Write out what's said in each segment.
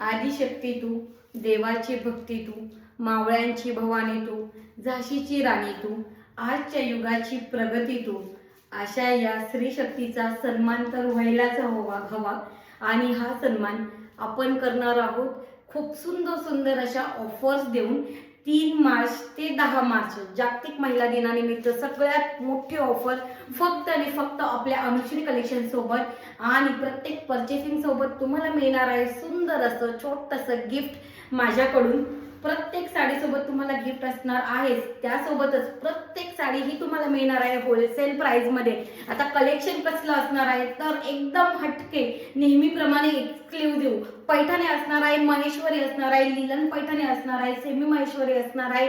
आदिशक्ती तू, देवाची भक्ती तू, मावळ्यांची भवानी तू, झाशीची राणी तू, आजच्या युगाची प्रगती तू. अशा या स्त्री शक्तीचा सन्मान तर व्हायलाच हवा आणि हा सन्मान आपण करणार आहोत खूप सुंदर सुंदर अशा ऑफर्स देऊन. 3 मार्च ते 10 मार्च जागतिक महिला दिनानिमित्त सगळ्यात मोठी ऑफर फक्त आणि फक्त आपल्या अनुश्री कलेक्शन सोबत आणि प्रत्येक पर्चेसिंग सोबत तुम्हाला मिळणार आहे सुंदर असं छोटंसं गिफ्ट माझ्याकडून. प्रत्येक साडीसोबत तुम्हाला गिफ्ट असणार आहेच, त्यासोबतच प्रत्येक साडी ही तुम्हाला मिळणार आहे होलसेल प्राइस मध्ये. आता कलेक्शन कसलं असणार आहे तर एकदम हटके, नेहमीप्रमाणे एक्सक्लुझिव्ह पैठणी असणार आहे, महेश्वरी असणार आहे, लिलन पैठणी असणार आहे, सेमी महेश्वरी असणार आहे,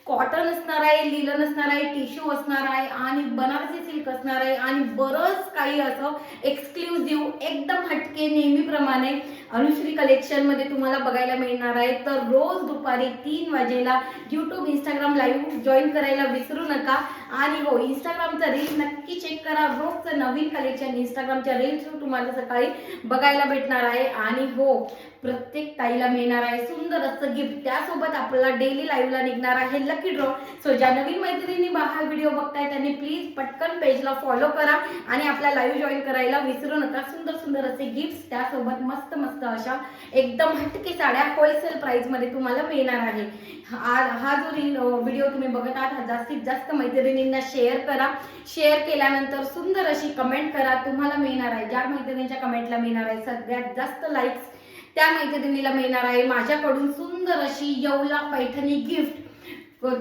कॉटन असणार आहे, लिलन असणार आहे, टिश्यू असणार आहे आणि बनारसी सिल्क असणार आहे आणि बरंच काही असं एक्सक्लुझिव्ह एकदम हटके नेहमीप्रमाणे अनुश्री कलेक्शन मध्ये तुम्हाला बघायला मिळणार आहे. तर रोज दुपारी 3 वाजेला YouTube इंस्टाग्राम लाईव्ह जॉईन करायला विसरू नका. आणि हो, इंस्टाग्रामचा रील नक्की चेक करा. रोजचं नवीन कलेक्शन इंस्टाग्रामच्या रील थ्रू तुम्हाला सकाळी बघायला भेटणार आहे. आणि हो, प्रत्येक ताईला मिळणार आहे सुंदर असं गिफ्ट. त्यासोबत आपल्याला डेली लाईव्हला निघणार आहे लकी ड्रॉ. सो ज्या नवीन मैत्रिणी हा व्हिडिओ बघताय त्यांनी प्लीज पटकन पेजला फॉलो करा आणि आपला लाईव्ह जॉईन करायला विसरू नका. सुंदर सुंदर असे गिफ्ट, त्यासोबत मस्त मस्त अशा एकदम हटके साड्या होलसेल प्राइस मध्ये तुम्हाला मिळणार आहे. हा जो व्हिडिओ तुम्ही बघत आहात हा जास्तीत जास्त मैत्रिणींना शेअर करा. शेअर केल्यानंतर सुंदर अशी कमेंट करा. तुम्हाला मिळणार आहे, ज्या मैत्रिणींच्या कमेंटला मिळणार आहे सगळ्यात जास्त लाईक्स त्या मैत्रिणीला मिळणार आहे माझ्याकडून सुंदर अशी येवला पैठणी गिफ्ट.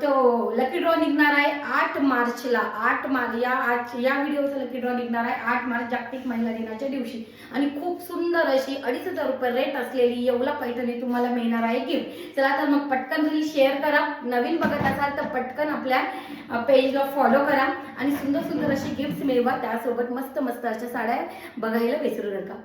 तो लकी ड्रॉ निघणार आहे 8 मार्चला. 8 मार्च या व्हिडिओचा लकी ड्रॉ निघणार आहे 8 मार्च जागतिक महिला दिनाच्या दिवशी. आणि खूप सुंदर अशी 2,500 रुपये रेट असलेली येवला पैठणी तुम्हाला मिळणार आहे गिफ्ट. चला तर मग पटकन रील शेअर करा. नवीन बघत असाल तर पटकन आपल्या पेजला फॉलो करा आणि सुंदर सुंदर अशी गिफ्ट मिळवा. त्यासोबत मस्त मस्त अशा साड्या बघायला विसरू नका.